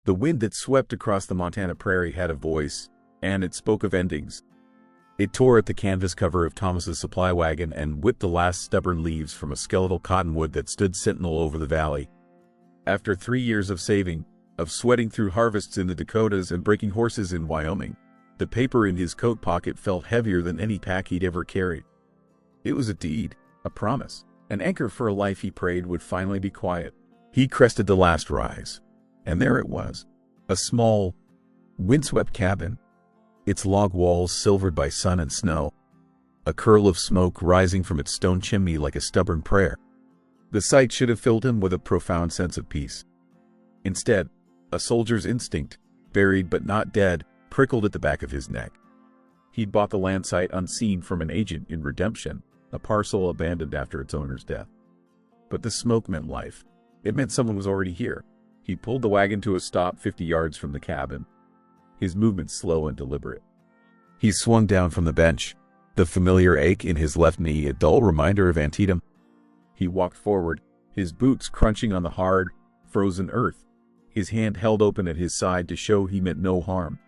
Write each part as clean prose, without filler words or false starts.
The wind that swept across the Montana prairie had a voice, and it spoke of endings. It tore at the canvas cover of Thomas's supply wagon and whipped the last stubborn leaves from a skeletal cottonwood that stood sentinel over the valley. After 3 years of saving, of sweating through harvests in the Dakotas and breaking horses in Wyoming, the paper in his coat pocket felt heavier than any pack he'd ever carried. It was a deed, a promise, an anchor for a life he prayed would finally be quiet. He crested the last rise, and there it was, a small, windswept cabin, its log walls silvered by sun and snow, a curl of smoke rising from its stone chimney like a stubborn prayer. The sight should have filled him with a profound sense of peace. Instead, a soldier's instinct, buried but not dead, prickled at the back of his neck. He'd bought the land site unseen from an agent in redemption, a parcel abandoned after its owner's death. But the smoke meant life. It meant someone was already here. He pulled the wagon to a stop 50 yards from the cabin, his movements slow and deliberate. He swung down from the bench, the familiar ache in his left knee a dull reminder of Antietam. He walked forward, his boots crunching on the hard, frozen earth, his hand held open at his side to show he meant no harm.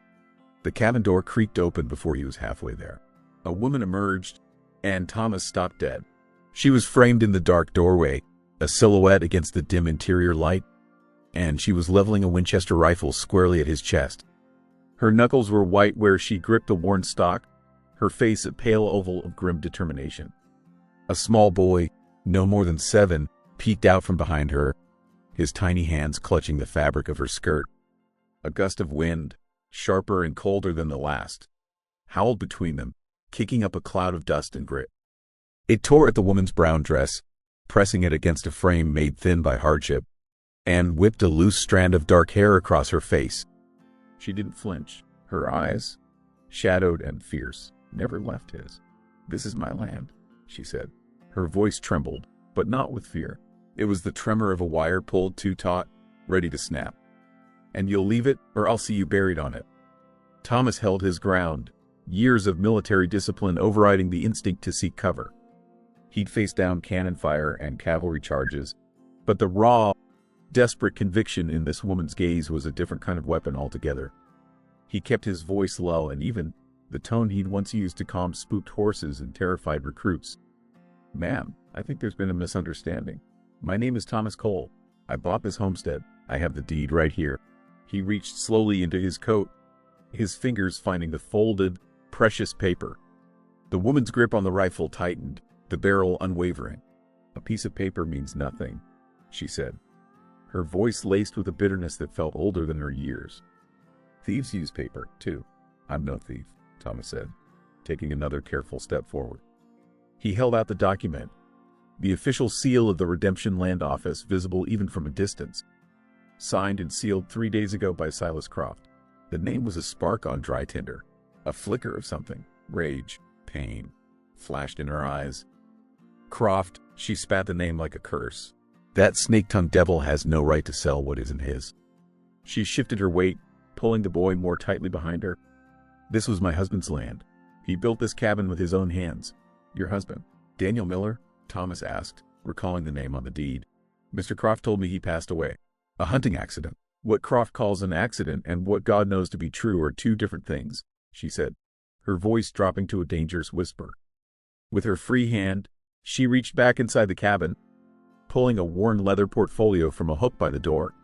The cabin door creaked open before he was halfway there. A woman emerged, and Thomas stopped dead. She was framed in the dark doorway, a silhouette against the dim interior light, and she was leveling a Winchester rifle squarely at his chest. Her knuckles were white where she gripped a worn stock, her face a pale oval of grim determination. A small boy, no more than 7, peeked out from behind her, his tiny hands clutching the fabric of her skirt. A gust of wind, sharper and colder than the last, howled between them, kicking up a cloud of dust and grit. It tore at the woman's brown dress, pressing it against a frame made thin by hardship, and whipped a loose strand of dark hair across her face. She didn't flinch. Her eyes, shadowed and fierce, never left his. "This is my land," she said. Her voice trembled, but not with fear. It was the tremor of a wire pulled too taut, ready to snap. "And you'll leave it, or I'll see you buried on it." Thomas held his ground, years of military discipline overriding the instinct to seek cover. He'd faced down cannon fire and cavalry charges, but the raw, desperate conviction in this woman's gaze was a different kind of weapon altogether. He kept his voice low and even, the tone he'd once used to calm spooked horses and terrified recruits. "Ma'am, I think there's been a misunderstanding. My name is Thomas Cole. I bought this homestead. I have the deed right here." He reached slowly into his coat, his fingers finding the folded, precious paper. The woman's grip on the rifle tightened, the barrel unwavering. "A piece of paper means nothing," she said, her voice laced with a bitterness that felt older than her years. "Thieves use paper, too." "I'm no thief," Thomas said, taking another careful step forward. He held out the document, the official seal of the Redemption Land Office visible even from a distance. Signed and sealed 3 days ago by Silas Croft. The name was a spark on dry tinder. A flicker of something, rage, pain, flashed in her eyes. "Croft," she spat the name like a curse. "That snake-tongued devil has no right to sell what isn't his." She shifted her weight, pulling the boy more tightly behind her. "This was my husband's land. He built this cabin with his own hands." "Your husband, Daniel Miller?" Thomas asked, recalling the name on the deed. "Mr. Croft told me he passed away. A hunting accident." "What Croft calls an accident and what God knows to be true are two different things," she said, her voice dropping to a dangerous whisper. With her free hand, she reached back inside the cabin, pulling a worn leather portfolio from a hook by the door.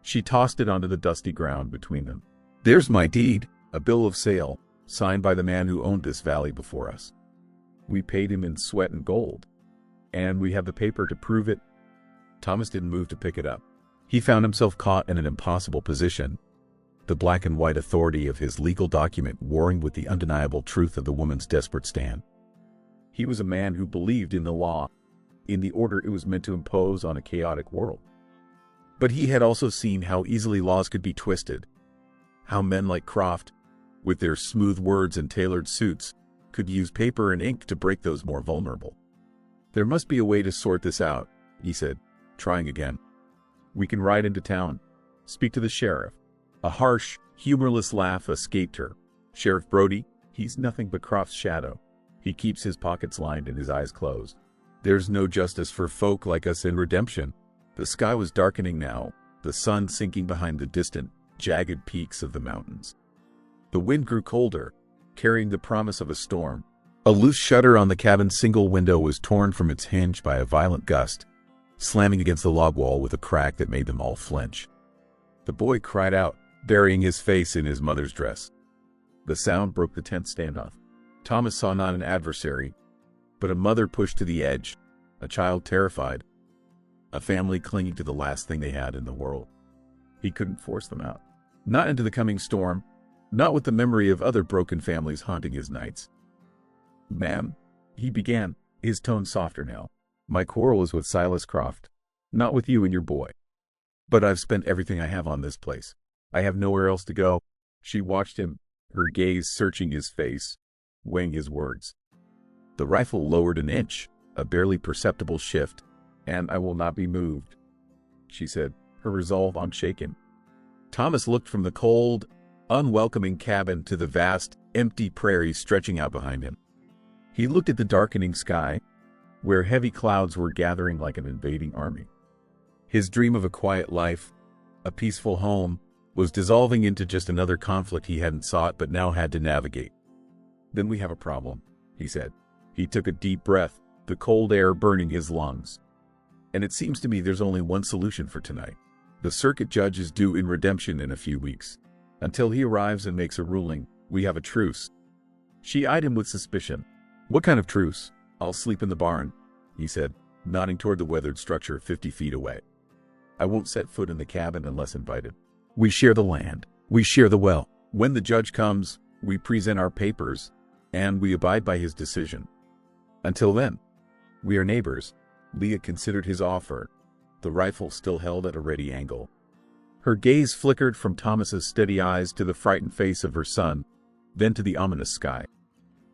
She tossed it onto the dusty ground between them. "There's my deed, a bill of sale, signed by the man who owned this valley before us. We paid him in sweat and gold, and we have the paper to prove it." Thomas didn't move to pick it up. He found himself caught in an impossible position, the black and white authority of his legal document warring with the undeniable truth of the woman's desperate stand. He was a man who believed in the law, in the order it was meant to impose on a chaotic world. But he had also seen how easily laws could be twisted, how men like Croft, with their smooth words and tailored suits, could use paper and ink to break those more vulnerable. "There must be a way to sort this out," he said, trying again. "We can ride into town, speak to the sheriff." A harsh, humorless laugh escaped her. "Sheriff Brody? He's nothing but Croft's shadow. He keeps his pockets lined and his eyes closed. There's no justice for folk like us in Redemption." The sky was darkening now, the sun sinking behind the distant, jagged peaks of the mountains. The wind grew colder, carrying the promise of a storm. A loose shutter on the cabin's single window was torn from its hinge by a violent gust, slamming against the log wall with a crack that made them all flinch. The boy cried out, burying his face in his mother's dress. The sound broke the tense standoff. Thomas saw not an adversary, but a mother pushed to the edge, a child terrified, a family clinging to the last thing they had in the world. He couldn't force them out. Not into the coming storm, not with the memory of other broken families haunting his nights. "Ma'am," he began, his tone softer now. "My quarrel is with Silas Croft, not with you and your boy. But I've spent everything I have on this place. I have nowhere else to go." She watched him, her gaze searching his face, weighing his words. The rifle lowered an inch, a barely perceptible shift. "And I will not be moved," she said, her resolve unshaken. Thomas looked from the cold, unwelcoming cabin to the vast, empty prairie stretching out behind him. He looked at the darkening sky, where heavy clouds were gathering like an invading army. His dream of a quiet life, a peaceful home, was dissolving into just another conflict he hadn't sought but now had to navigate. "Then we have a problem," he said. He took a deep breath, the cold air burning his lungs. "And it seems to me there's only one solution for tonight. The circuit judge is due in redemption in a few weeks. Until he arrives and makes a ruling, we have a truce." She eyed him with suspicion. "What kind of truce?" "I'll sleep in the barn," he said, nodding toward the weathered structure 50 feet away. "I won't set foot in the cabin unless invited. We share the land. We share the well. When the judge comes, we present our papers, and we abide by his decision. Until then, we are neighbors." Leah considered his offer, the rifle still held at a ready angle. Her gaze flickered from Thomas's steady eyes to the frightened face of her son, then to the ominous sky.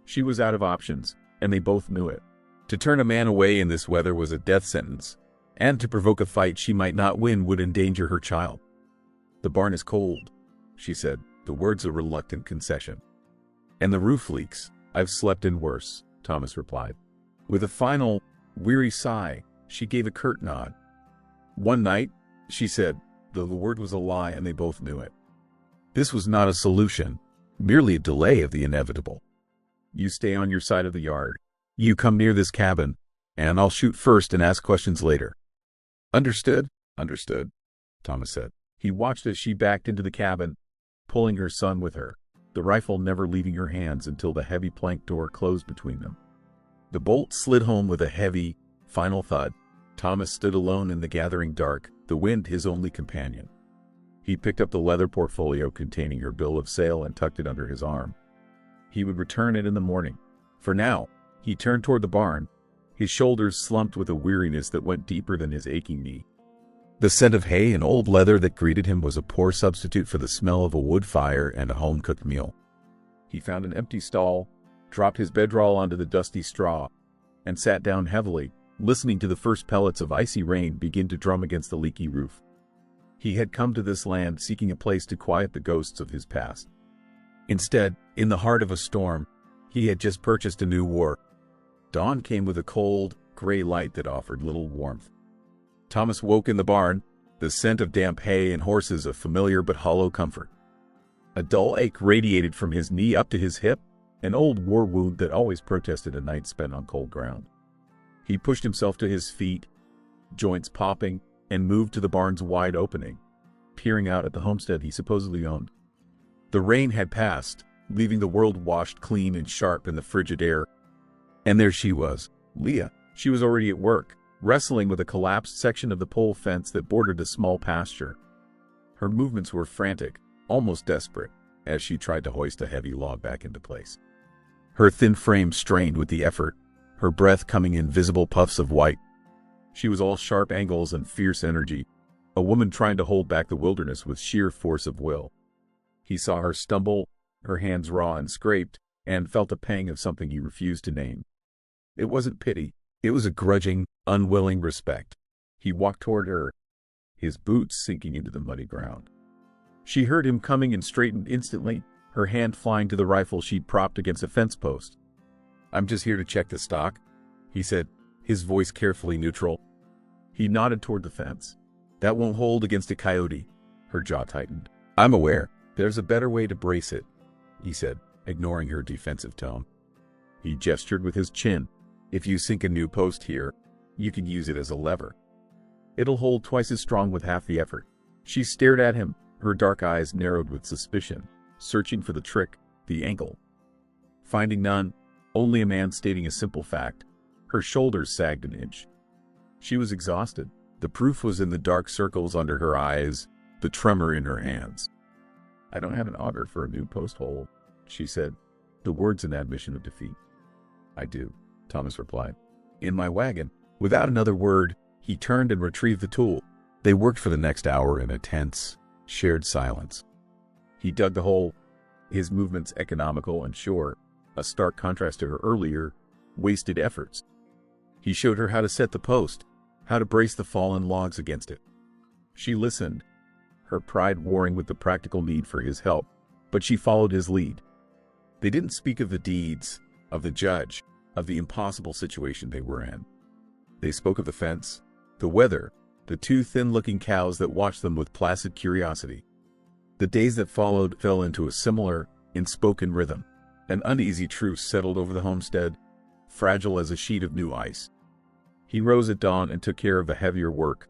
She was out of options, and they both knew it. To turn a man away in this weather was a death sentence, and to provoke a fight she might not win would endanger her child. "The barn is cold," she said, the words a reluctant concession. "And the roof leaks. I've slept in worse," Thomas replied. With a final, weary sigh, she gave a curt nod. "One night," she said, though the word was a lie and they both knew it. This was not a solution, merely a delay of the inevitable. "You stay on your side of the yard. You come near this cabin, and I'll shoot first and ask questions later." "Understood?" "Understood," Thomas said. He watched as she backed into the cabin, pulling her son with her, the rifle never leaving her hands until the heavy plank door closed between them. The bolt slid home with a heavy, final thud. Thomas stood alone in the gathering dark, the wind his only companion. He picked up the leather portfolio containing her bill of sale and tucked it under his arm. He would return it in the morning. For now, he turned toward the barn, his shoulders slumped with a weariness that went deeper than his aching knee. The scent of hay and old leather that greeted him was a poor substitute for the smell of a wood fire and a home-cooked meal. He found an empty stall, dropped his bedroll onto the dusty straw, and sat down heavily, listening to the first pellets of icy rain begin to drum against the leaky roof. He had come to this land seeking a place to quiet the ghosts of his past. Instead, in the heart of a storm, he had just purchased a new war. Dawn came with a cold, gray light that offered little warmth. Thomas woke in the barn, the scent of damp hay and horses a familiar but hollow comfort. A dull ache radiated from his knee up to his hip, an old war wound that always protested a night spent on cold ground. He pushed himself to his feet, joints popping, and moved to the barn's wide opening, peering out at the homestead he supposedly owned. The rain had passed, leaving the world washed clean and sharp in the frigid air. And there she was, Leah. She was already at work, wrestling with a collapsed section of the pole fence that bordered a small pasture. Her movements were frantic, almost desperate, as she tried to hoist a heavy log back into place. Her thin frame strained with the effort, her breath coming in visible puffs of white. She was all sharp angles and fierce energy, a woman trying to hold back the wilderness with sheer force of will. He saw her stumble, her hands raw and scraped, and felt a pang of something he refused to name. It wasn't pity, it was a grudging, unwilling respect. He walked toward her, his boots sinking into the muddy ground. She heard him coming and straightened instantly, her hand flying to the rifle she'd propped against a fence post. "I'm just here to check the stock," he said, his voice carefully neutral. He nodded toward the fence. "That won't hold against a coyote." Her jaw tightened. I'm aware. There's a better way to brace it, he said, ignoring her defensive tone. He gestured with his chin. If you sink a new post here, you can use it as a lever. It'll hold twice as strong with half the effort. She stared at him, her dark eyes narrowed with suspicion, searching for the trick, the angle. Finding none, only a man stating a simple fact. Her shoulders sagged an inch. She was exhausted. The proof was in the dark circles under her eyes, the tremor in her hands. I don't have an auger for a new post hole, she said, the words an admission of defeat. I do, Thomas replied. In my wagon. Without another word, he turned and retrieved the tool. They worked for the next hour in a tense, shared silence. He dug the hole, his movements economical and sure, a stark contrast to her earlier, wasted efforts. He showed her how to set the post, how to brace the fallen logs against it. She listened, her pride warring with the practical need for his help, but she followed his lead. They didn't speak of the deeds, of the judge, of the impossible situation they were in. They spoke of the fence, the weather, the two thin-looking cows that watched them with placid curiosity. The days that followed fell into a similar, unspoken rhythm. An uneasy truce settled over the homestead, fragile as a sheet of new ice. He rose at dawn and took care of the heavier work,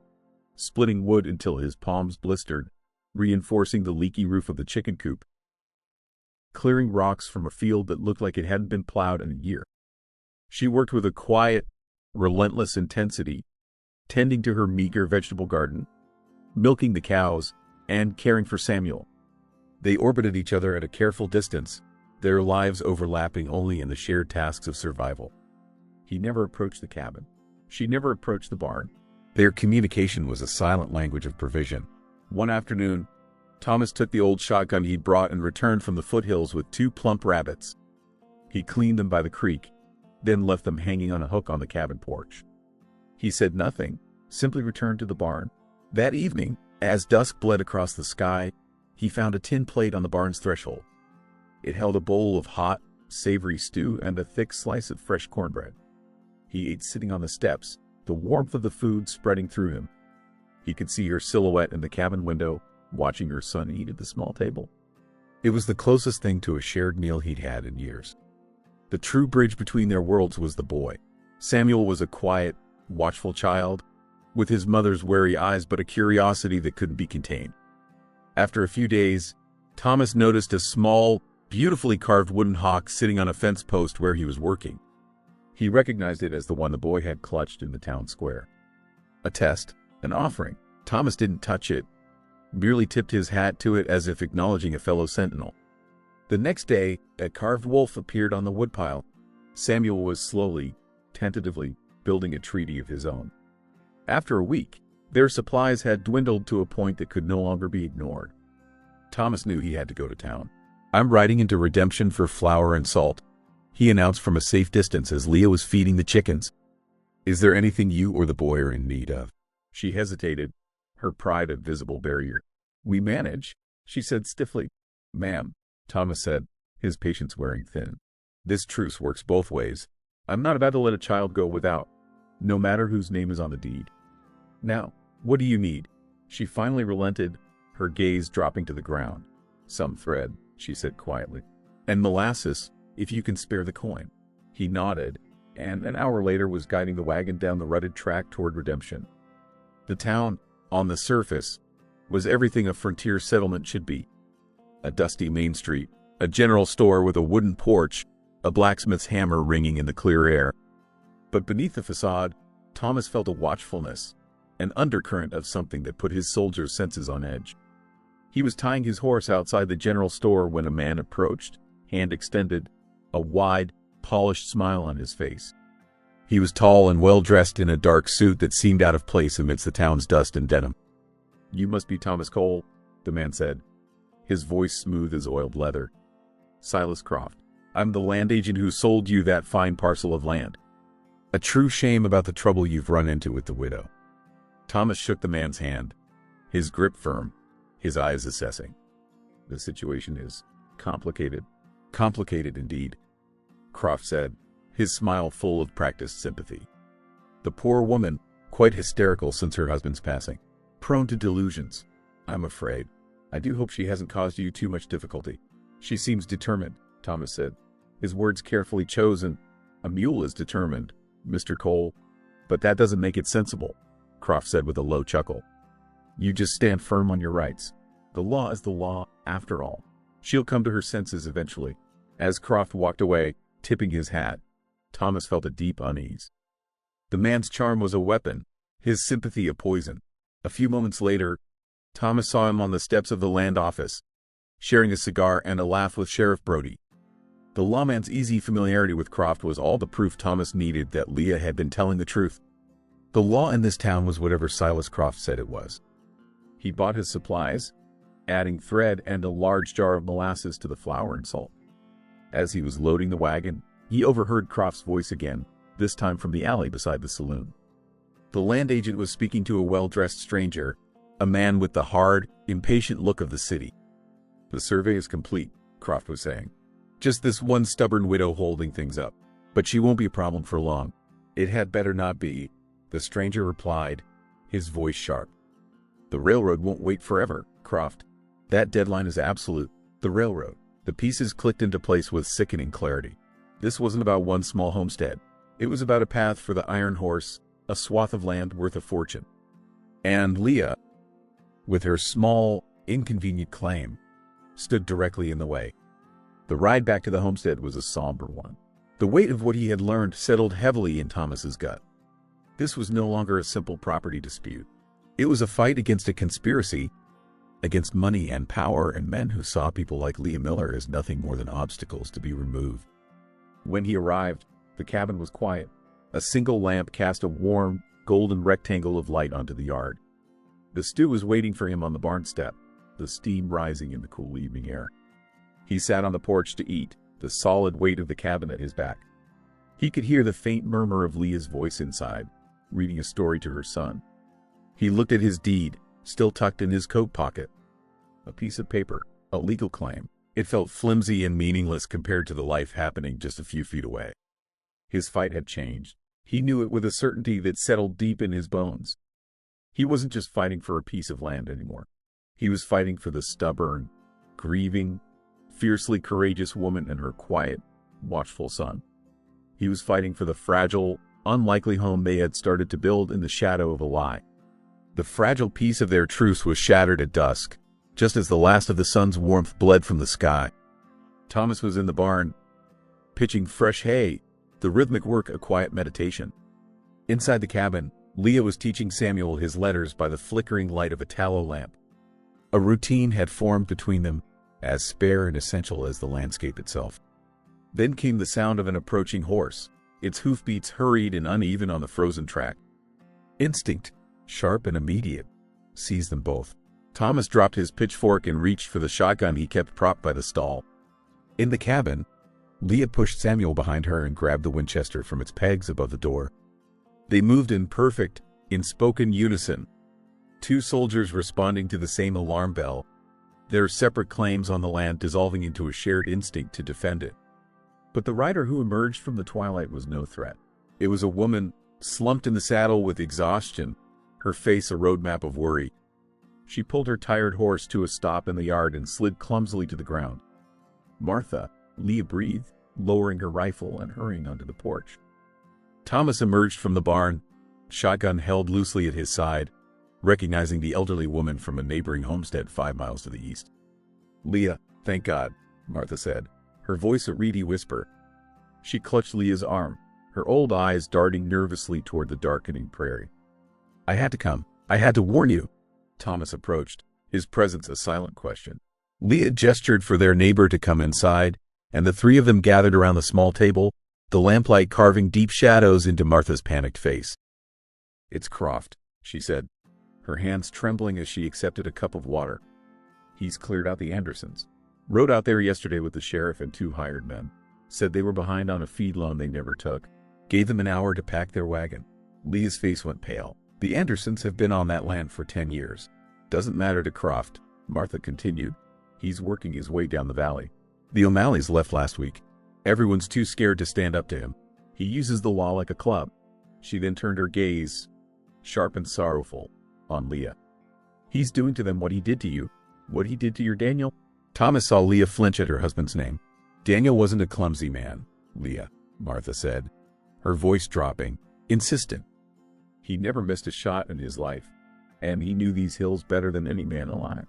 splitting wood until his palms blistered, reinforcing the leaky roof of the chicken coop, clearing rocks from a field that looked like it hadn't been plowed in a year. She worked with a quiet, relentless intensity, tending to her meager vegetable garden, milking the cows, and caring for Samuel. They orbited each other at a careful distance, their lives overlapping only in the shared tasks of survival. He never approached the cabin. She never approached the barn. Their communication was a silent language of provision. One afternoon, Thomas took the old shotgun he'd brought and returned from the foothills with 2 plump rabbits. He cleaned them by the creek, then left them hanging on a hook on the cabin porch. He said nothing, simply returned to the barn. That evening, as dusk bled across the sky, he found a tin plate on the barn's threshold. It held a bowl of hot, savory stew and a thick slice of fresh cornbread. He ate sitting on the steps, the warmth of the food spreading through him. He could see her silhouette in the cabin window, watching her son eat at the small table. It was the closest thing to a shared meal he'd had in years. The true bridge between their worlds was the boy. Samuel was a quiet, watchful child, with his mother's wary eyes but a curiosity that couldn't be contained. After a few days, Thomas noticed a small, beautifully carved wooden hawk sitting on a fence post where he was working. He recognized it as the one the boy had clutched in the town square. A test, an offering. Thomas didn't touch it, merely tipped his hat to it as if acknowledging a fellow sentinel. The next day, a carved wolf appeared on the woodpile. Samuel was slowly, tentatively, building a treaty of his own. After a week, their supplies had dwindled to a point that could no longer be ignored. Thomas knew he had to go to town. I'm riding into Redemption for flour and salt, he announced from a safe distance as Leah was feeding the chickens. Is there anything you or the boy are in need of? She hesitated, her pride a visible barrier. We manage, she said stiffly. Ma'am, Thomas said, his patience wearing thin. This truce works both ways. I'm not about to let a child go without, no matter whose name is on the deed. Now, what do you need? She finally relented, her gaze dropping to the ground. Some thread, she said quietly. And molasses, if you can spare the coin. He nodded, and an hour later was guiding the wagon down the rutted track toward Redemption. The town, on the surface, was everything a frontier settlement should be. A dusty main street, a general store with a wooden porch, a blacksmith's hammer ringing in the clear air. But beneath the facade, Thomas felt a watchfulness, an undercurrent of something that put his soldier's senses on edge. He was tying his horse outside the general store when a man approached, hand extended, a wide, polished smile on his face. He was tall and well-dressed in a dark suit that seemed out of place amidst the town's dust and denim. You must be Thomas Cole, the man said, his voice smooth as oiled leather. Silas Croft. I'm the land agent who sold you that fine parcel of land. A true shame about the trouble you've run into with the widow. Thomas shook the man's hand, his grip firm, his eyes assessing. The situation is complicated. Complicated indeed, Croft said, his smile full of practiced sympathy. The poor woman, quite hysterical since her husband's passing. Prone to delusions, I'm afraid. I do hope she hasn't caused you too much difficulty. She seems determined, Thomas said, his words carefully chosen. A mule is determined, Mr. Cole. But that doesn't make it sensible, Croft said with a low chuckle. You just stand firm on your rights. The law is the law, after all. She'll come to her senses eventually. As Croft walked away, tipping his hat, Thomas felt a deep unease. The man's charm was a weapon, his sympathy a poison. A few moments later, Thomas saw him on the steps of the land office, sharing a cigar and a laugh with Sheriff Brody. The lawman's easy familiarity with Croft was all the proof Thomas needed that Leah had been telling the truth. The law in this town was whatever Silas Croft said it was. He bought his supplies, adding thread and a large jar of molasses to the flour and salt. As he was loading the wagon, he overheard Croft's voice again, this time from the alley beside the saloon. The land agent was speaking to a well-dressed stranger, a man with the hard, impatient look of the city. The survey is complete, Croft was saying. Just this one stubborn widow holding things up. But she won't be a problem for long. It had better not be, the stranger replied, his voice sharp. The railroad won't wait forever, Croft. That deadline is absolute. The railroad. The pieces clicked into place with sickening clarity. This wasn't about one small homestead. It was about a path for the iron horse, a swath of land worth a fortune. And Leah, with her small, inconvenient claim, stood directly in the way. The ride back to the homestead was a somber one. The weight of what he had learned settled heavily in Thomas's gut. This was no longer a simple property dispute. It was a fight against a conspiracy, against money and power and men who saw people like Leah Miller as nothing more than obstacles to be removed. When he arrived, the cabin was quiet. A single lamp cast a warm, golden rectangle of light onto the yard. The stew was waiting for him on the barn step, the steam rising in the cool evening air. He sat on the porch to eat, the solid weight of the cabin at his back. He could hear the faint murmur of Leah's voice inside, reading a story to her son. He looked at his deed, still tucked in his coat pocket. A piece of paper, a legal claim. It felt flimsy and meaningless compared to the life happening just a few feet away. His fight had changed. He knew it with a certainty that settled deep in his bones. He wasn't just fighting for a piece of land anymore. He was fighting for the stubborn, grieving, fiercely courageous woman and her quiet, watchful son. He was fighting for the fragile, unlikely home they had started to build in the shadow of a lie. The fragile piece of their truce was shattered at dusk, just as the last of the sun's warmth bled from the sky. Thomas was in the barn, pitching fresh hay, the rhythmic work a quiet meditation. Inside the cabin, Leah was teaching Samuel his letters by the flickering light of a tallow lamp. A routine had formed between them, as spare and essential as the landscape itself. Then came the sound of an approaching horse, its hoofbeats hurried and uneven on the frozen track. Instinct, sharp and immediate, seized them both. Thomas dropped his pitchfork and reached for the shotgun he kept propped by the stall. In the cabin, Leah pushed Samuel behind her and grabbed the Winchester from its pegs above the door. They moved in perfect, in-spoken unison, two soldiers responding to the same alarm bell, their separate claims on the land dissolving into a shared instinct to defend it. But the rider who emerged from the twilight was no threat. It was a woman, slumped in the saddle with exhaustion, her face a roadmap of worry. She pulled her tired horse to a stop in the yard and slid clumsily to the ground. Martha, Leah breathed, lowering her rifle and hurrying onto the porch. Thomas emerged from the barn, shotgun held loosely at his side, recognizing the elderly woman from a neighboring homestead 5 miles to the east. Leah, thank God, Martha said, her voice a reedy whisper. She clutched Leah's arm, her old eyes darting nervously toward the darkening prairie. I had to come. I had to warn you. Thomas approached, his presence a silent question. Leah gestured for their neighbor to come inside, and the three of them gathered around the small table, the lamplight carving deep shadows into Martha's panicked face. It's Croft, she said, her hands trembling as she accepted a cup of water. He's cleared out the Andersons. Rode out there yesterday with the sheriff and 2 hired men. Said they were behind on a feed loan they never took. Gave them an hour to pack their wagon. Leah's face went pale. The Andersons have been on that land for 10 years. Doesn't matter to Croft, Martha continued. He's working his way down the valley. The O'Malleys left last week. Everyone's too scared to stand up to him. He uses the law like a club. She then turned her gaze, sharp and sorrowful, on Leah. He's doing to them what he did to you. What he did to your Daniel? Thomas saw Leah flinch at her husband's name. Daniel wasn't a clumsy man, Leah, Martha said, her voice dropping, insistent. He never missed a shot in his life, and he knew these hills better than any man alive.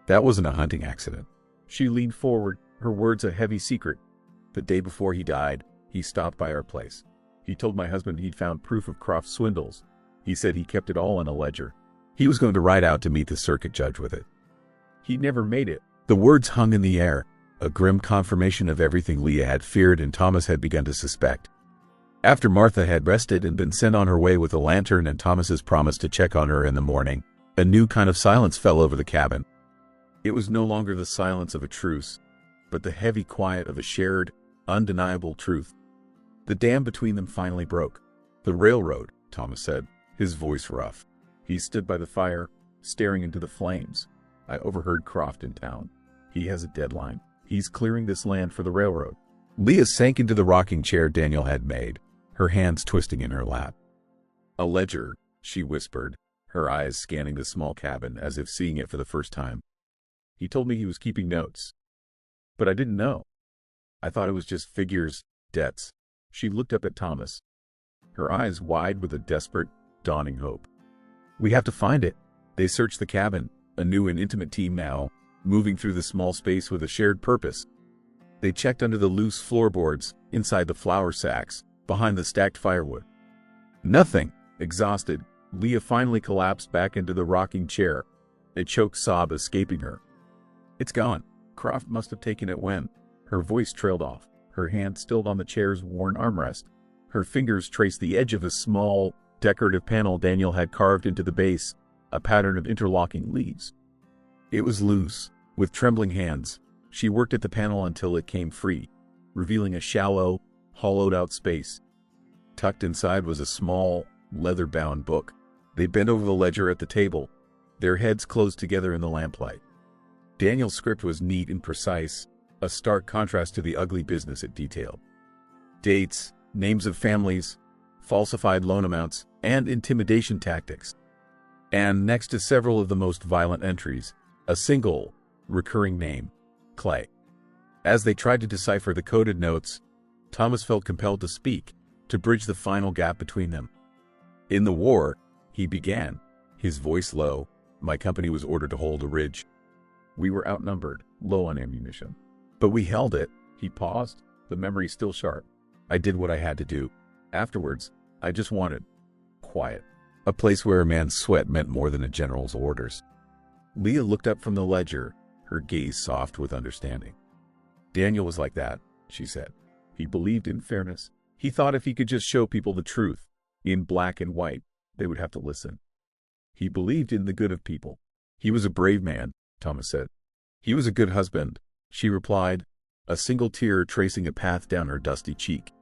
That wasn't a hunting accident. She leaned forward, her words a heavy secret. The day before he died, he stopped by our place. He told my husband he'd found proof of Croft's swindles. He said he kept it all in a ledger. He was going to ride out to meet the circuit judge with it. He never made it. The words hung in the air, a grim confirmation of everything Leah had feared and Thomas had begun to suspect. After Martha had rested and been sent on her way with a lantern and Thomas's promise to check on her in the morning, a new kind of silence fell over the cabin. It was no longer the silence of a truce, but the heavy quiet of a shared, undeniable truth. The dam between them finally broke. The railroad, Thomas said, his voice rough. He stood by the fire, staring into the flames. I overheard Croft in town. He has a deadline. He's clearing this land for the railroad. Leah sank into the rocking chair Daniel had made, her hands twisting in her lap. A ledger, she whispered, her eyes scanning the small cabin as if seeing it for the first time. He told me he was keeping notes. But I didn't know. I thought it was just figures, debts. She looked up at Thomas, her eyes wide with a desperate, dawning hope. We have to find it. They searched the cabin, a new and intimate team now, moving through the small space with a shared purpose. They checked under the loose floorboards, inside the flour sacks, behind the stacked firewood. Nothing. Exhausted, Leah finally collapsed back into the rocking chair, a choked sob escaping her. It's gone. Croft must have taken it when. Her voice trailed off, her hand still on the chair's worn armrest. Her fingers traced the edge of a small, decorative panel Daniel had carved into the base, a pattern of interlocking leaves. It was loose. With trembling hands, she worked at the panel until it came free, revealing a shallow, hollowed-out space. Tucked inside was a small, leather-bound book. They bent over the ledger at the table, their heads closed together in the lamplight. Daniel's script was neat and precise, a stark contrast to the ugly business it detailed. Dates, names of families, falsified loan amounts, and intimidation tactics. And next to several of the most violent entries, a single, recurring name, Clay. As they tried to decipher the coded notes, Thomas felt compelled to speak, to bridge the final gap between them. In the war, he began, his voice low, my company was ordered to hold a ridge. We were outnumbered, low on ammunition. But we held it. He paused, the memory still sharp. I did what I had to do. Afterwards, I just wanted quiet. A place where a man's sweat meant more than a general's orders. Leah looked up from the ledger, her gaze soft with understanding. Daniel was like that, she said. He believed in fairness. He thought if he could just show people the truth, in black and white, they would have to listen. He believed in the good of people. He was a brave man, Thomas said. He was a good husband, she replied, a single tear tracing a path down her dusty cheek.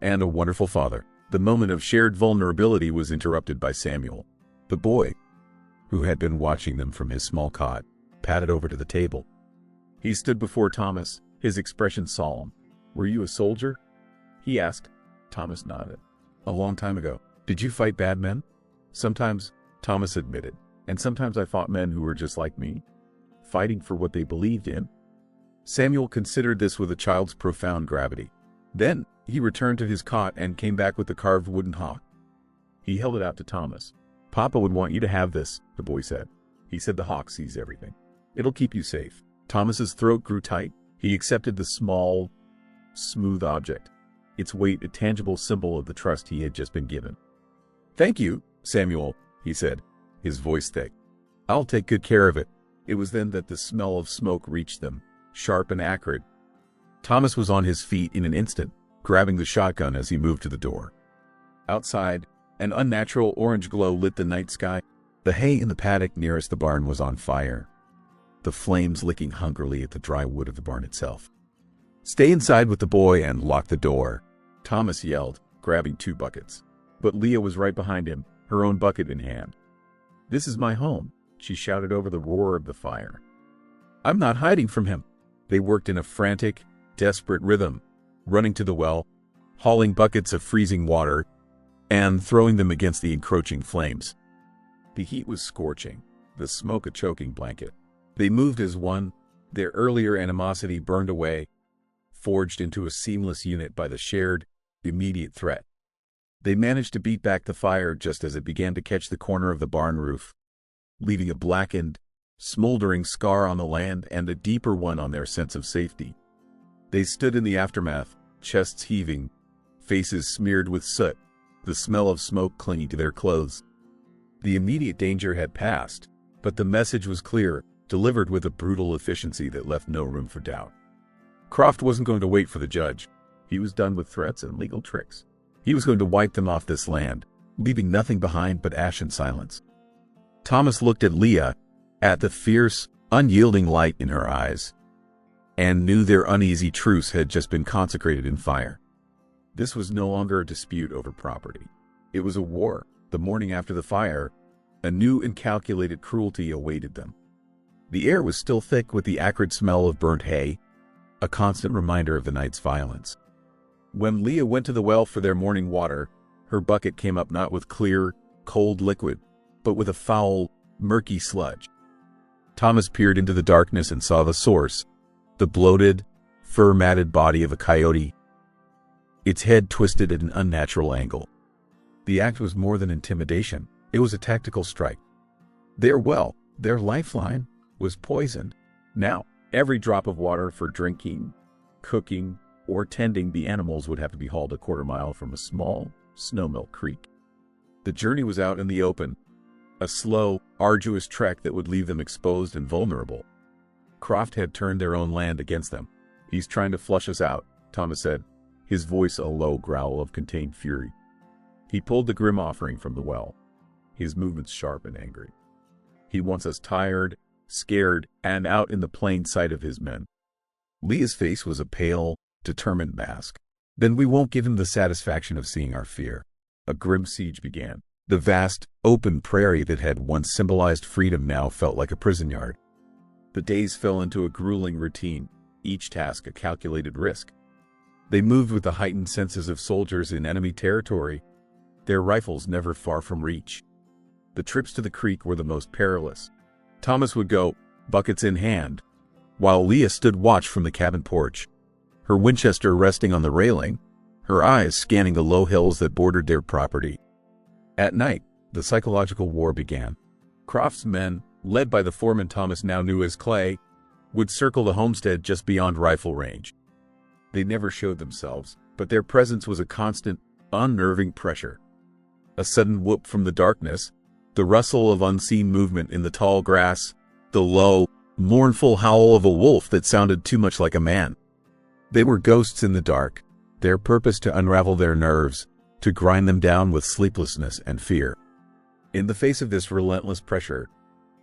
And a wonderful father. The moment of shared vulnerability was interrupted by Samuel. The boy, who had been watching them from his small cot, padded over to the table. He stood before Thomas, his expression solemn. Were you a soldier? He asked. Thomas nodded. A long time ago. Did you fight bad men? Sometimes, Thomas admitted, and sometimes I fought men who were just like me, fighting for what they believed in. Samuel considered this with a child's profound gravity. Then, he returned to his cot and came back with the carved wooden hawk. He held it out to Thomas. Papa would want you to have this, the boy said. He said the hawk sees everything. It'll keep you safe. Thomas's throat grew tight. He accepted the small, smooth object, its weight a tangible symbol of the trust he had just been given. Thank you, Samuel, he said, his voice thick. I'll take good care of it. It was then that the smell of smoke reached them, sharp and acrid. Thomas was on his feet in an instant, grabbing the shotgun as he moved to the door. Outside, an unnatural orange glow lit the night sky. The hay in the paddock nearest the barn was on fire, the flames licking hungrily at the dry wood of the barn itself. Stay inside with the boy and lock the door, Thomas yelled, grabbing 2 buckets. But Leah was right behind him, her own bucket in hand. This is my home, she shouted over the roar of the fire. I'm not hiding from him. They worked in a frantic, desperate rhythm, running to the well, hauling buckets of freezing water, and throwing them against the encroaching flames. The heat was scorching, the smoke a choking blanket. They moved as one, their earlier animosity burned away, forged into a seamless unit by the shared, immediate threat. They managed to beat back the fire just as it began to catch the corner of the barn roof, leaving a blackened, smoldering scar on the land and a deeper one on their sense of safety. They stood in the aftermath, chests heaving, faces smeared with soot, the smell of smoke clinging to their clothes. The immediate danger had passed, but the message was clear, delivered with a brutal efficiency that left no room for doubt. Croft wasn't going to wait for the judge. He was done with threats and legal tricks. He was going to wipe them off this land, leaving nothing behind but ash and silence. Thomas looked at Leah, at the fierce, unyielding light in her eyes, and knew their uneasy truce had just been consecrated in fire. This was no longer a dispute over property. It was a war. The morning after the fire, a new and calculated cruelty awaited them. The air was still thick with the acrid smell of burnt hay, a constant reminder of the night's violence. When Leah went to the well for their morning water, her bucket came up not with clear, cold liquid, but with a foul, murky sludge. Thomas peered into the darkness and saw the source, the bloated, fur-matted body of a coyote, its head twisted at an unnatural angle. The act was more than intimidation. It was a tactical strike. Their well, their lifeline, was poisoned. Now, every drop of water for drinking, cooking, or tending the animals would have to be hauled a quarter-mile from a small, snow-milk creek. The journey was out in the open, a slow, arduous trek that would leave them exposed and vulnerable. Croft had turned their own land against them. "He's trying to flush us out," Thomas said, his voice a low growl of contained fury. He pulled the grim offering from the well, his movements sharp and angry. "He wants us tired, scared, and out in the plain sight of his men." Leah's face was a pale, determined mask. "Then we won't give him the satisfaction of seeing our fear." A grim siege began. The vast, open prairie that had once symbolized freedom now felt like a prison yard. The days fell into a grueling routine, each task a calculated risk. They moved with the heightened senses of soldiers in enemy territory, their rifles never far from reach. The trips to the creek were the most perilous. Thomas would go, buckets in hand, while Leah stood watch from the cabin porch, her Winchester resting on the railing, her eyes scanning the low hills that bordered their property. At night, the psychological war began. Croft's men, led by the foreman Thomas now knew as Clay, would circle the homestead just beyond rifle range. They never showed themselves, but their presence was a constant, unnerving pressure. A sudden whoop from the darkness, the rustle of unseen movement in the tall grass, the low, mournful howl of a wolf that sounded too much like a man. They were ghosts in the dark, their purpose to unravel their nerves, to grind them down with sleeplessness and fear. In the face of this relentless pressure,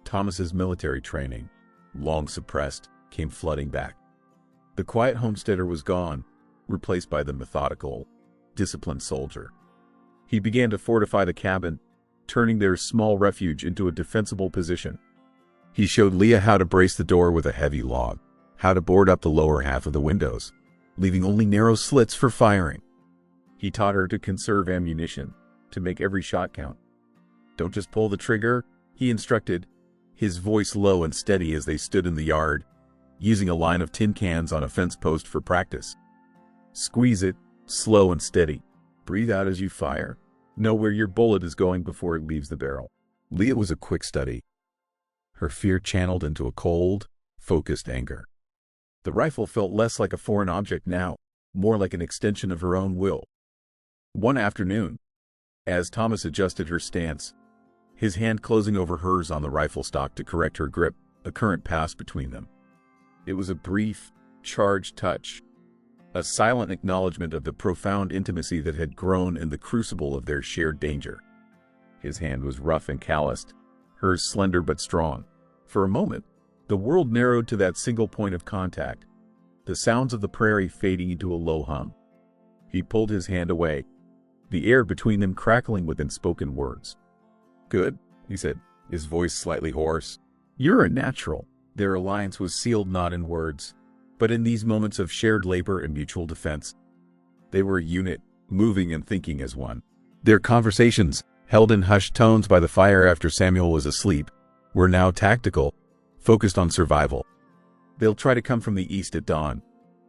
Thomas's military training, long suppressed, came flooding back. The quiet homesteader was gone, replaced by the methodical, disciplined soldier. He began to fortify the cabin, turning their small refuge into a defensible position. He showed Leah how to brace the door with a heavy log, how to board up the lower half of the windows, leaving only narrow slits for firing. He taught her to conserve ammunition, to make every shot count. "Don't just pull the trigger," he instructed, his voice low and steady as they stood in the yard, using a line of tin cans on a fence post for practice. "Squeeze it, slow and steady. Breathe out as you fire. Know where your bullet is going before it leaves the barrel." Leah was a quick study, her fear channeled into a cold, focused anger. The rifle felt less like a foreign object now, more like an extension of her own will. One afternoon, as Thomas adjusted her stance, his hand closing over hers on the rifle stock to correct her grip, a current passed between them. It was a brief, charged touch, a silent acknowledgement of the profound intimacy that had grown in the crucible of their shared danger. His hand was rough and calloused, hers slender but strong. For a moment, the world narrowed to that single point of contact, the sounds of the prairie fading into a low hum. He pulled his hand away, the air between them crackling with unspoken words. "Good," he said, his voice slightly hoarse. "You're a natural." Their alliance was sealed not in words, but in these moments of shared labor and mutual defense. They were a unit, moving and thinking as one. Their conversations, held in hushed tones by the fire after Samuel was asleep, were now tactical, focused on survival. "They'll try to come from the east at dawn,"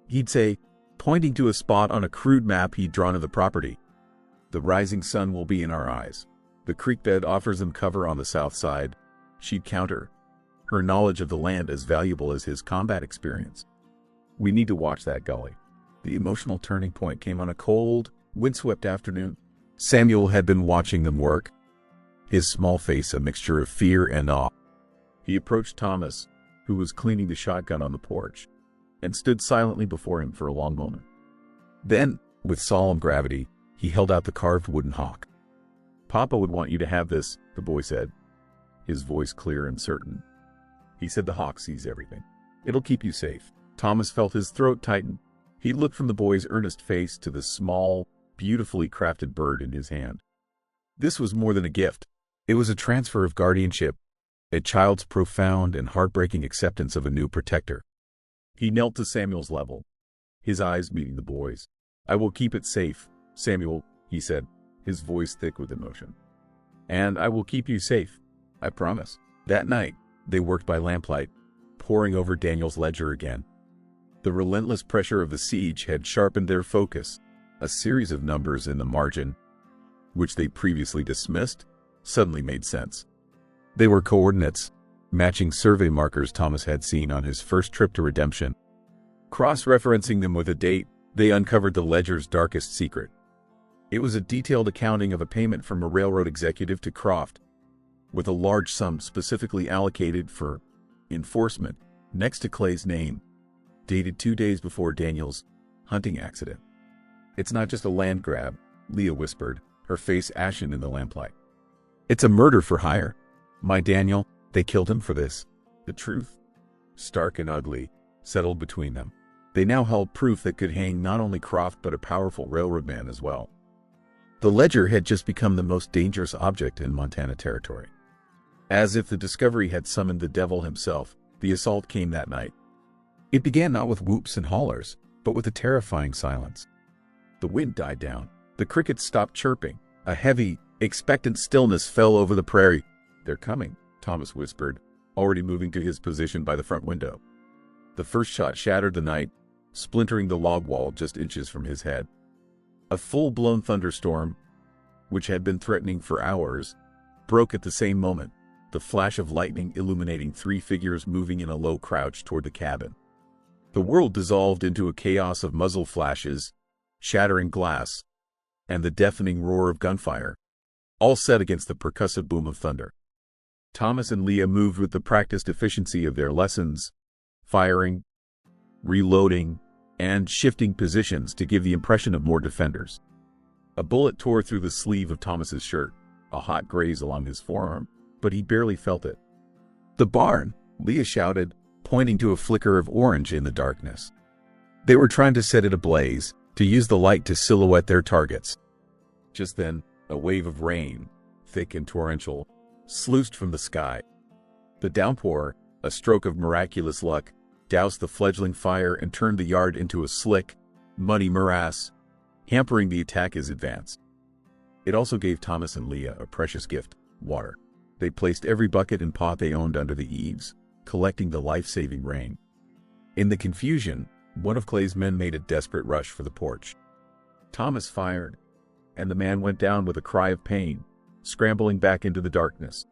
he'd say, pointing to a spot on a crude map he'd drawn of the property. "The rising sun will be in our eyes. The creek bed offers them cover on the south side," she'd counter, her knowledge of the land as valuable as his combat experience. "We need to watch that gully." The emotional turning point came on a cold, windswept afternoon. Samuel had been watching them work, his small face a mixture of fear and awe. He approached Thomas, who was cleaning the shotgun on the porch, and stood silently before him for a long moment. Then, with solemn gravity, he held out the carved wooden hawk. "Papa would want you to have this," the boy said, his voice clear and certain. "He said the hawk sees everything. It'll keep you safe." Thomas felt his throat tighten. He looked from the boy's earnest face to the small, beautifully crafted bird in his hand. This was more than a gift. It was a transfer of guardianship, a child's profound and heartbreaking acceptance of a new protector. He knelt to Samuel's level, his eyes meeting the boy's. "I will keep it safe, Samuel," he said, his voice thick with emotion. "And I will keep you safe, I promise." That night, they worked by lamplight, poring over Daniel's ledger again. The relentless pressure of the siege had sharpened their focus. A series of numbers in the margin, which they previously dismissed, suddenly made sense. They were coordinates, matching survey markers Thomas had seen on his first trip to Redemption. Cross-referencing them with a date, they uncovered the ledger's darkest secret. It was a detailed accounting of a payment from a railroad executive to Croft, with a large sum specifically allocated for enforcement, next to Clay's name, dated 2 days before Daniel's hunting accident. "It's not just a land grab," Leah whispered, her face ashen in the lamplight. "It's a murder for hire. My Daniel, they killed him for this." The truth, stark and ugly, settled between them. They now held proof that could hang not only Croft but a powerful railroad man as well. The ledger had just become the most dangerous object in Montana territory. As if the discovery had summoned the devil himself, the assault came that night. It began not with whoops and hollers, but with a terrifying silence. The wind died down. The crickets stopped chirping. A heavy, expectant stillness fell over the prairie. "They're coming," Thomas whispered, already moving to his position by the front window. The first shot shattered the night, splintering the log wall just inches from his head. A full-blown thunderstorm, which had been threatening for hours, broke at the same moment, the flash of lightning illuminating 3 figures moving in a low crouch toward the cabin. The world dissolved into a chaos of muzzle flashes, shattering glass, and the deafening roar of gunfire, all set against the percussive boom of thunder. Thomas and Leah moved with the practiced efficiency of their lessons, firing, reloading, and shifting positions to give the impression of more defenders. A bullet tore through the sleeve of Thomas's shirt, a hot graze along his forearm, but he barely felt it. "The barn," Leah shouted, pointing to a flicker of orange in the darkness. They were trying to set it ablaze, to use the light to silhouette their targets. Just then, a wave of rain, thick and torrential, sluiced from the sky. The downpour, a stroke of miraculous luck, doused the fledgling fire and turned the yard into a slick, muddy morass, hampering the attack as advance. It also gave Thomas and Leah a precious gift: water. They placed every bucket and pot they owned under the eaves, collecting the life-saving rain. In the confusion, one of Clay's men made a desperate rush for the porch. Thomas fired, and the man went down with a cry of pain, scrambling back into the darkness.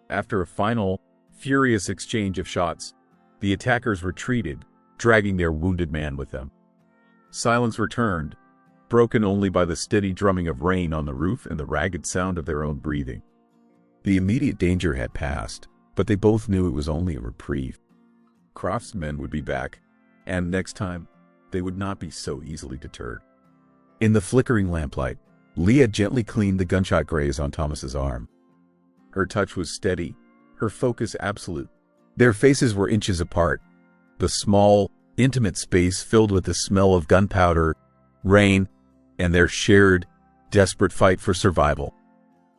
After a final, furious exchange of shots, the attackers retreated, dragging their wounded man with them. Silence returned, broken only by the steady drumming of rain on the roof and the ragged sound of their own breathing. The immediate danger had passed, but they both knew it was only a reprieve. Croft's men would be back, and next time, they would not be so easily deterred. In the flickering lamplight, Leah gently cleaned the gunshot graze on Thomas's arm. Her touch was steady, her focus absolute. Their faces were inches apart, the small, intimate space filled with the smell of gunpowder, rain, and their shared, desperate fight for survival.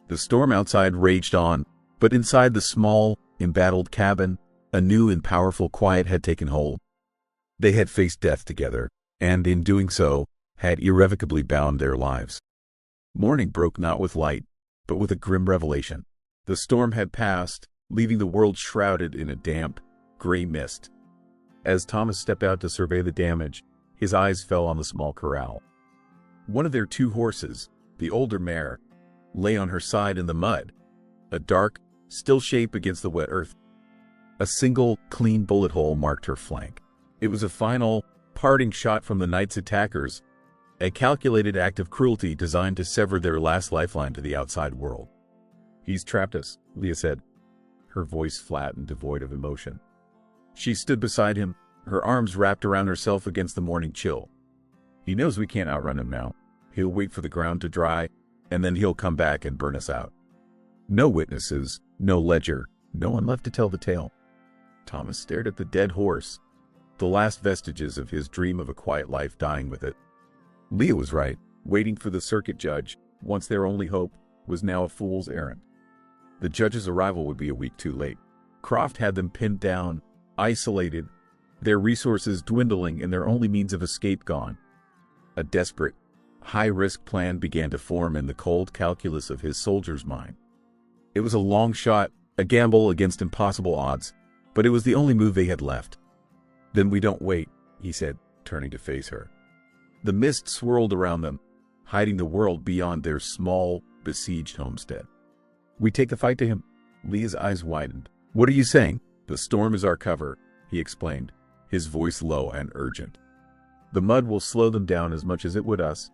The storm outside raged on, but inside the small, embattled cabin, a new and powerful quiet had taken hold. They had faced death together, and in doing so, had irrevocably bound their lives. Morning broke not with light, but with a grim revelation. The storm had passed, leaving the world shrouded in a damp, gray mist. As Thomas stepped out to survey the damage, his eyes fell on the small corral. One of their 2 horses, the older mare, lay on her side in the mud, a dark, still shape against the wet earth. A single, clean bullet hole marked her flank. It was a final, parting shot from the night's attackers, a calculated act of cruelty designed to sever their last lifeline to the outside world. "He's trapped us," Leah said, her voice flat and devoid of emotion. She stood beside him, her arms wrapped around herself against the morning chill. "He knows we can't outrun him now. He'll wait for the ground to dry, and then he'll come back and burn us out. No witnesses, no ledger, no one left to tell the tale." Thomas stared at the dead horse, the last vestiges of his dream of a quiet life dying with it. Leah was right. Waiting for the circuit judge, once their only hope, was now a fool's errand. The judge's arrival would be a week too late. Croft had them pinned down, isolated, their resources dwindling and their only means of escape gone. A desperate, high-risk plan began to form in the cold calculus of his soldier's mind. It was a long shot, a gamble against impossible odds, but it was the only move they had left. "Then we don't wait," he said, turning to face her. The mist swirled around them, hiding the world beyond their small, besieged homestead. "We take the fight to him." Leah's eyes widened. "What are you saying?" "The storm is our cover," he explained, his voice low and urgent. "The mud will slow them down as much as it would us.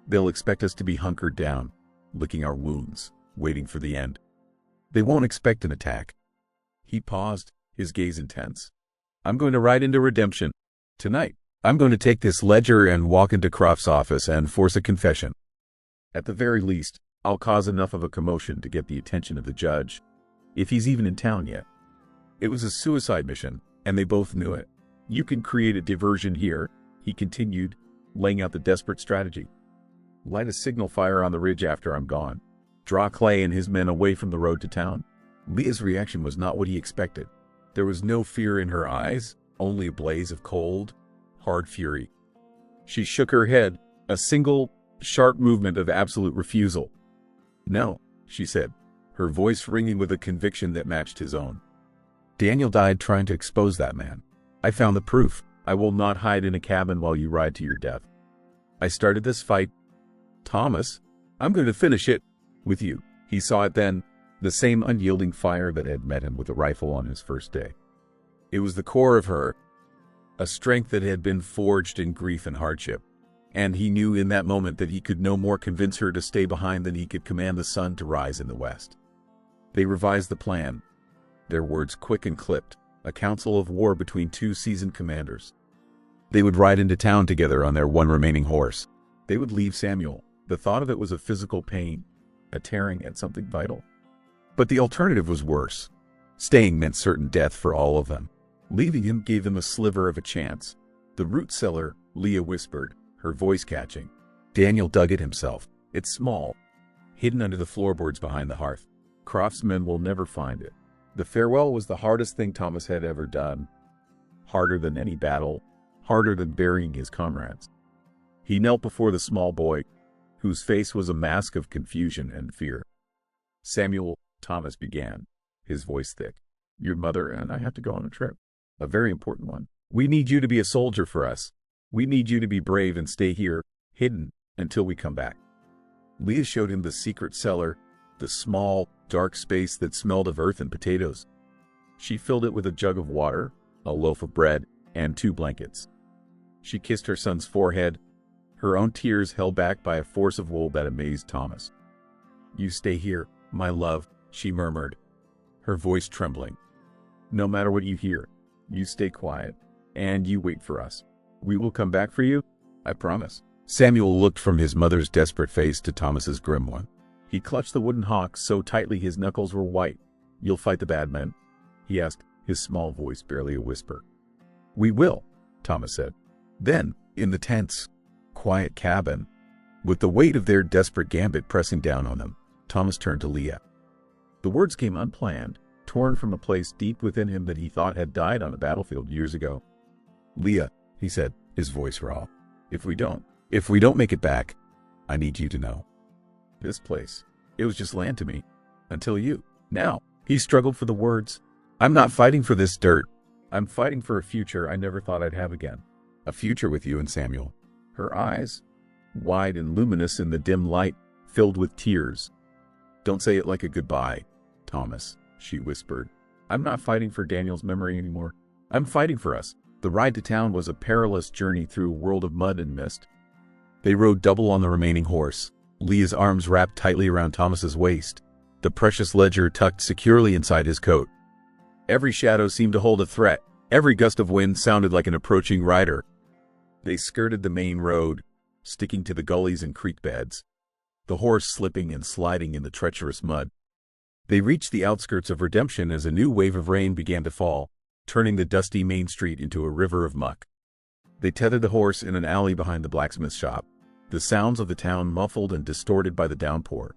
They'll expect us to be hunkered down, licking our wounds, waiting for the end. They won't expect an attack." He paused, his gaze intense. "I'm going to ride into redemption. Tonight, I'm going to take this ledger and walk into Croft's office and force a confession. At the very least, I'll cause enough of a commotion to get the attention of the judge, if he's even in town yet." It was a suicide mission, and they both knew it. "You can create a diversion here," he continued, laying out the desperate strategy. "Light a signal fire on the ridge after I'm gone. Draw Clay and his men away from the road to town." Leah's reaction was not what he expected. There was no fear in her eyes, only a blaze of cold, hard fury. She shook her head, a single, sharp movement of absolute refusal. "No," she said, her voice ringing with a conviction that matched his own. "Daniel died trying to expose that man. I found the proof. I will not hide in a cabin while you ride to your death. I started this fight. Thomas, I'm going to finish it with you." He saw it then, the same unyielding fire that had met him with a rifle on his first day. It was the core of her, a strength that had been forged in grief and hardship, and he knew in that moment that he could no more convince her to stay behind than he could command the sun to rise in the west. They revised the plan, their words quick and clipped, a council of war between 2 seasoned commanders. They would ride into town together on their one remaining horse. They would leave Samuel. The thought of it was a physical pain, a tearing at something vital. But the alternative was worse. Staying meant certain death for all of them. Leaving him gave them a sliver of a chance. "The root cellar," Leah whispered, her voice catching. Daniel dug it himself. "It's small, hidden under the floorboards behind the hearth. Croft's men will never find it." The farewell was the hardest thing Thomas had ever done. Harder than any battle, harder than burying his comrades. He knelt before the small boy, whose face was a mask of confusion and fear. "Samuel," Thomas began, his voice thick, "your mother and I have to go on a trip. A very important one. We need you to be a soldier for us. We need you to be brave and stay here, hidden, until we come back." Leah showed him the secret cellar, the small, dark space that smelled of earth and potatoes. She filled it with a jug of water, a loaf of bread, and 2 blankets. She kissed her son's forehead, her own tears held back by a force of will that amazed Thomas. "You stay here, my love," she murmured, her voice trembling. "No matter what you hear, you stay quiet, and you wait for us. We will come back for you, I promise." Samuel looked from his mother's desperate face to Thomas's grim one. He clutched the wooden hock so tightly his knuckles were white. "You'll fight the bad men?" he asked, his small voice barely a whisper. "We will," Thomas said. Then, in the tense, quiet cabin, with the weight of their desperate gambit pressing down on them, Thomas turned to Leah. The words came unplanned, torn from a place deep within him that he thought had died on a battlefield years ago. "Leah," he said, his voice raw, If we don't make it back, I need you to know. This place, it was just land to me. Until you. Now," he struggled for the words, "I'm not fighting for this dirt. I'm fighting for a future I never thought I'd have again. A future with you and Samuel. Her eyes, wide and luminous in the dim light, filled with tears. Don't say it like a goodbye, Thomas, she whispered. I'm not fighting for Daniel's memory anymore. I'm fighting for us. The ride to town was a perilous journey through a world of mud and mist. They rode double on the remaining horse, Leah's arms wrapped tightly around Thomas's waist, the precious ledger tucked securely inside his coat. Every shadow seemed to hold a threat. Every gust of wind sounded like an approaching rider. They skirted the main road, sticking to the gullies and creek beds, the horse slipping and sliding in the treacherous mud. They reached the outskirts of Redemption as a new wave of rain began to fall, turning the dusty main street into a river of muck. They tethered the horse in an alley behind the blacksmith shop, the sounds of the town muffled and distorted by the downpour.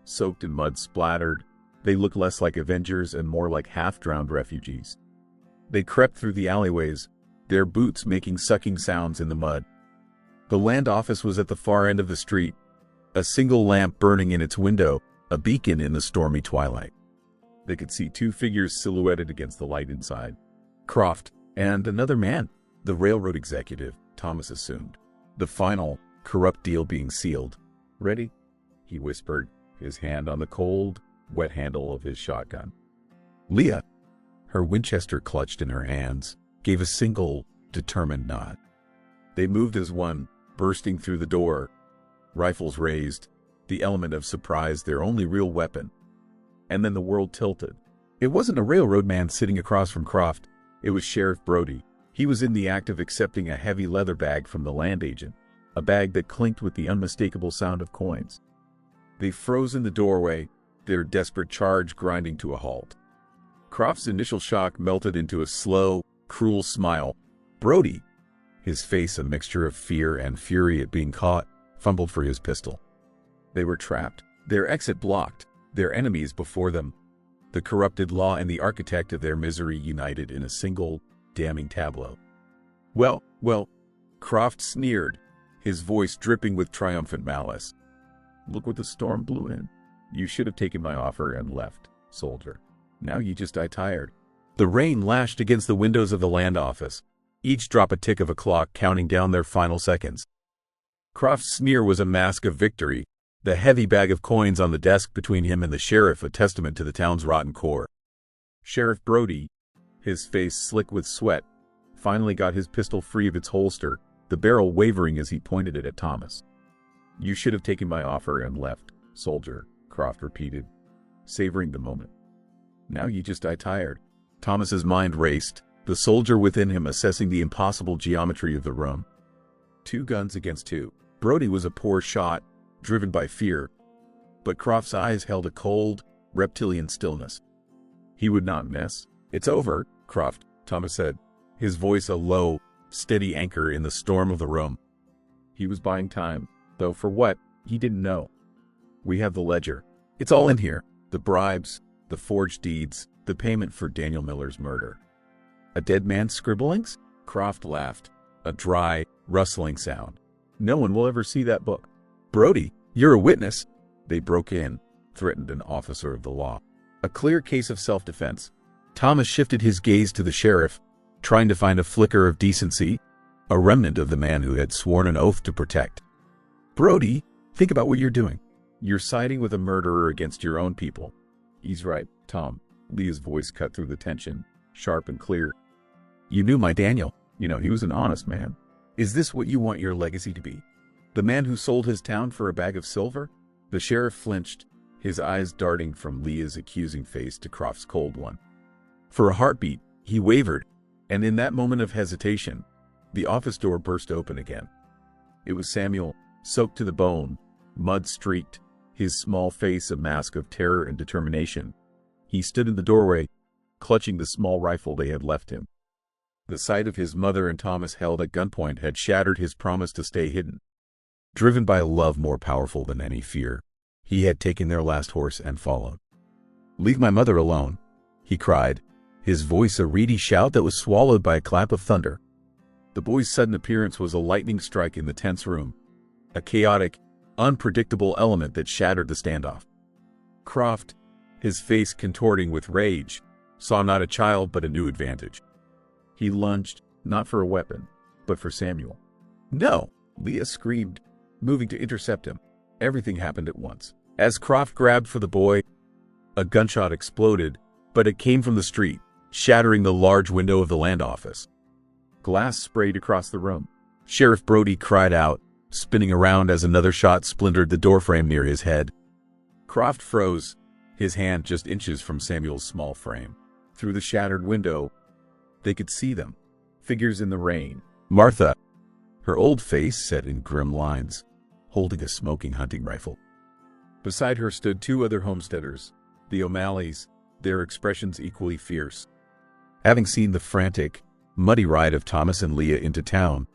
Soaked in mud splattered, they looked less like avengers and more like half-drowned refugees. They crept through the alleyways, their boots making sucking sounds in the mud. The land office was at the far end of the street, a single lamp burning in its window, a beacon in the stormy twilight. They could see two figures silhouetted against the light inside. Croft and another man, the railroad executive, Thomas assumed. The final, corrupt deal being sealed. Ready? He whispered, his hand on the cold, wet handle of his shotgun. Leah, her Winchester clutched in her hands, gave a single, determined nod. They moved as one, bursting through the door, rifles raised, the element of surprise their only real weapon. And then the world tilted. It wasn't a railroad man sitting across from Croft. It was Sheriff Brody. He was in the act of accepting a heavy leather bag from the land agent, a bag that clinked with the unmistakable sound of coins. They froze in the doorway, their desperate charge grinding to a halt. Croft's initial shock melted into a slow, cruel smile. Brody, his face a mixture of fear and fury at being caught, fumbled for his pistol. They were trapped, their exit blocked, their enemies before them. The corrupted law and the architect of their misery united in a single, damning tableau. Well, Croft sneered, his voice dripping with triumphant malice. Look what the storm blew in. You should have taken my offer and left, soldier. Now you just die tired. The rain lashed against the windows of the land office, each drop a tick of a clock counting down their final seconds. Croft's sneer was a mask of victory, the heavy bag of coins on the desk between him and the sheriff a testament to the town's rotten core. Sheriff Brody, his face slick with sweat, finally got his pistol free of its holster, the barrel wavering as he pointed it at Thomas. You should have taken my offer and left, soldier, Croft repeated, savoring the moment. Now you just die tired. Thomas's mind raced, the soldier within him assessing the impossible geometry of the room. 2 guns against 2. Brody was a poor shot, driven by fear, but Croft's eyes held a cold, reptilian stillness. He would not miss. It's over, Croft, Thomas said, his voice a low, steady anchor in the storm of the room. He was buying time, though for what, he didn't know. We have the ledger. It's all in here. The bribes, the forged deeds, the payment for Daniel Miller's murder. A dead man's scribblings? Croft laughed, a dry, rustling sound. No one will ever see that book. Brody, you're a witness. They broke in, threatened an officer of the law. A clear case of self-defense. Thomas shifted his gaze to the sheriff, trying to find a flicker of decency, a remnant of the man who had sworn an oath to protect. Brody, think about what you're doing. You're siding with a murderer against your own people. He's right, Tom. Leah's voice cut through the tension, sharp and clear. You knew my Daniel. You know, he was an honest man. Is this what you want your legacy to be? The man who sold his town for a bag of silver? The sheriff flinched, his eyes darting from Leah's accusing face to Croft's cold one. For a heartbeat, he wavered, and in that moment of hesitation, the office door burst open again. It was Samuel, soaked to the bone, mud-streaked, his small face a mask of terror and determination. He stood in the doorway, clutching the small rifle they had left him. The sight of his mother and Thomas held at gunpoint had shattered his promise to stay hidden. Driven by a love more powerful than any fear, he had taken their last horse and followed. Leave my mother alone, he cried, his voice a reedy shout that was swallowed by a clap of thunder. The boy's sudden appearance was a lightning strike in the tense room, a chaotic, unpredictable element that shattered the standoff. Croft, his face contorting with rage, saw not a child but a new advantage. He lunged, not for a weapon, but for Samuel. "No!" Leah screamed, moving to intercept him. Everything happened at once. As Croft grabbed for the boy, a gunshot exploded, but it came from the street, shattering the large window of the land office. Glass sprayed across the room. Sheriff Brody cried out, spinning around as another shot splintered the doorframe near his head. Croft froze, his hand just inches from Samuel's small frame. Through the shattered window, they could see them, figures in the rain. Martha, her old face set in grim lines, holding a smoking hunting rifle. Beside her stood two other homesteaders, the O'Malleys, their expressions equally fierce. Having seen the frantic, muddy ride of Thomas and Leah into town,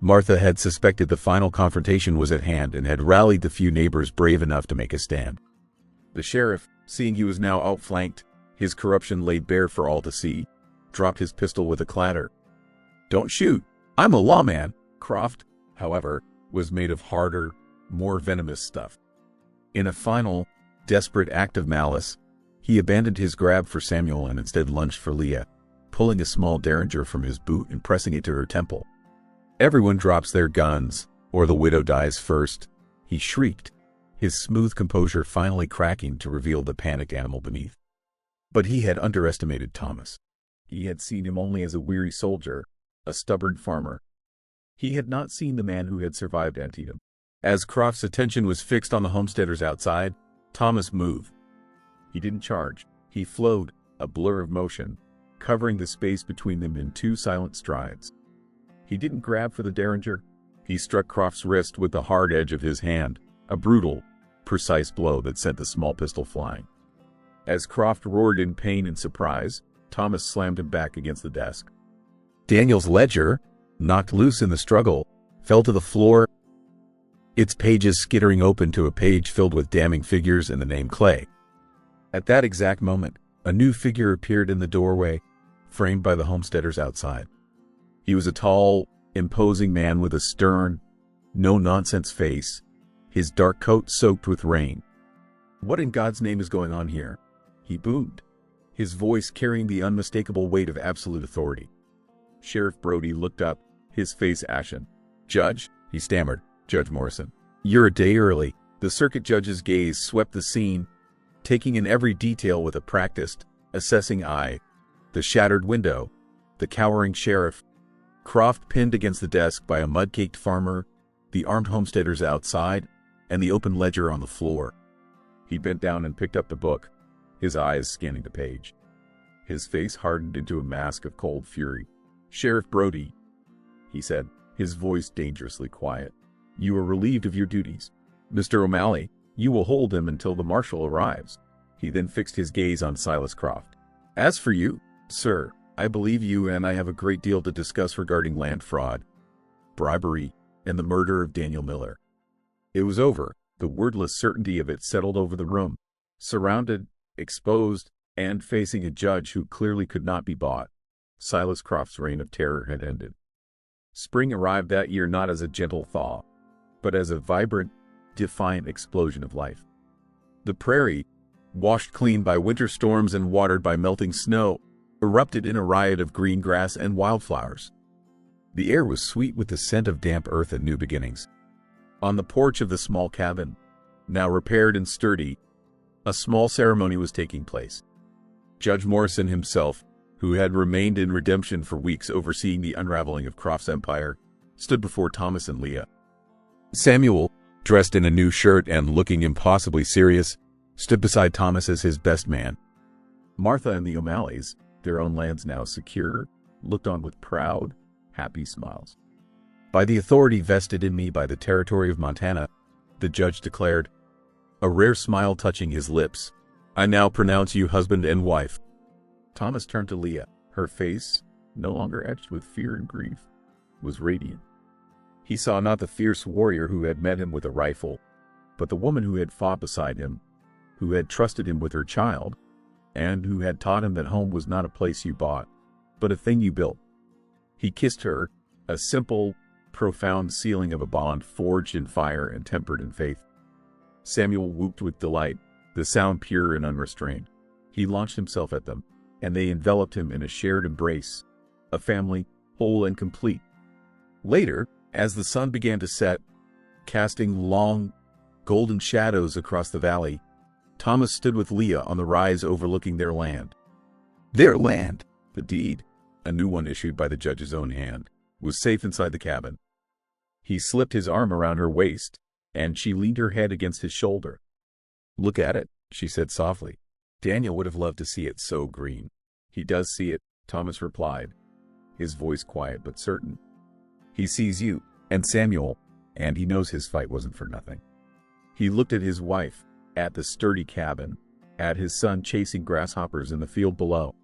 Martha had suspected the final confrontation was at hand and had rallied the few neighbors brave enough to make a stand. The sheriff, seeing he was now outflanked, his corruption laid bare for all to see, dropped his pistol with a clatter. "Don't shoot! I'm a lawman!" Croft, however, was made of harder, more venomous stuff. In a final, desperate act of malice, he abandoned his grab for Samuel and instead lunged for Leah, pulling a small derringer from his boot and pressing it to her temple. "Everyone drops their guns, or the widow dies first," he shrieked, his smooth composure finally cracking to reveal the panicked animal beneath. But he had underestimated Thomas. He had seen him only as a weary soldier, a stubborn farmer. He had not seen the man who had survived Antietam. As Croft's attention was fixed on the homesteaders outside, Thomas moved. He didn't charge. He flowed, a blur of motion, covering the space between them in two silent strides. He didn't grab for the derringer. He struck Croft's wrist with the hard edge of his hand, a brutal, precise blow that sent the small pistol flying. As Croft roared in pain and surprise, Thomas slammed him back against the desk. Daniel's ledger, knocked loose in the struggle, fell to the floor, its pages skittering open to a page filled with damning figures and the name Clay. At that exact moment, a new figure appeared in the doorway, framed by the homesteaders outside. He was a tall, imposing man with a stern, no-nonsense face, his dark coat soaked with rain. "What in God's name is going on here?" he boomed, his voice carrying the unmistakable weight of absolute authority. Sheriff Brody looked up, his face ashen. "Judge," he stammered, "Judge Morrison, you're a day early." The circuit judge's gaze swept the scene, taking in every detail with a practiced, assessing eye. The shattered window, the cowering sheriff, Croft pinned against the desk by a mud-caked farmer, the armed homesteaders outside, and the open ledger on the floor. He bent down and picked up the book, his eyes scanning the page. His face hardened into a mask of cold fury. "Sheriff Brody," he said, his voice dangerously quiet, "you are relieved of your duties. Mr. O'Malley, you will hold him until the marshal arrives." He then fixed his gaze on Silas Croft. "As for you, sir, I believe you and I have a great deal to discuss regarding land fraud, bribery, and the murder of Daniel Miller." It was over. The wordless certainty of it settled over the room. Surrounded, exposed, and facing a judge who clearly could not be bought, Silas Croft's reign of terror had ended. Spring arrived that year not as a gentle thaw, but as a vibrant, defiant explosion of life. The prairie, washed clean by winter storms and watered by melting snow, erupted in a riot of green grass and wildflowers. The air was sweet with the scent of damp earth and new beginnings. On the porch of the small cabin, now repaired and sturdy, a small ceremony was taking place. Judge Morrison himself, who had remained in redemption for weeks overseeing the unraveling of Croft's empire, stood before Thomas and Leah. Samuel, dressed in a new shirt and looking impossibly serious, stood beside Thomas as his best man. Martha and the O'Malleys, their own lands now secure, looked on with proud, happy smiles. "By the authority vested in me by the territory of Montana," the judge declared, a rare smile touching his lips, "I now pronounce you husband and wife." Thomas turned to Leah. Her face, no longer etched with fear and grief, was radiant. He saw not the fierce warrior who had met him with a rifle, but the woman who had fought beside him, who had trusted him with her child, and who had taught him that home was not a place you bought, but a thing you built. He kissed her, a simple, profound sealing of a bond forged in fire and tempered in faith. Samuel whooped with delight, the sound pure and unrestrained. He launched himself at them, and they enveloped him in a shared embrace, a family, whole and complete. Later, as the sun began to set, casting long, golden shadows across the valley, Thomas stood with Leah on the rise overlooking their land. Their land! The deed, a new one issued by the judge's own hand, was safe inside the cabin. He slipped his arm around her waist, and she leaned her head against his shoulder. "Look at it," she said softly. "Daniel would have loved to see it so green." "He does see it," Thomas replied, his voice quiet but certain. "He sees you, and Samuel, and he knows his fight wasn't for nothing." He looked at his wife, at the sturdy cabin, at his son chasing grasshoppers in the field below.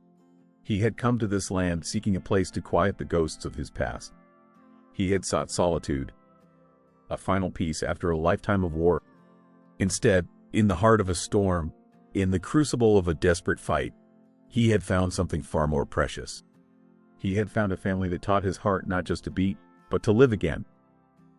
He had come to this land seeking a place to quiet the ghosts of his past. He had sought solitude, a final peace after a lifetime of war. Instead, in the heart of a storm, in the crucible of a desperate fight, he had found something far more precious. He had found a family that taught his heart not just to beat, but to live again.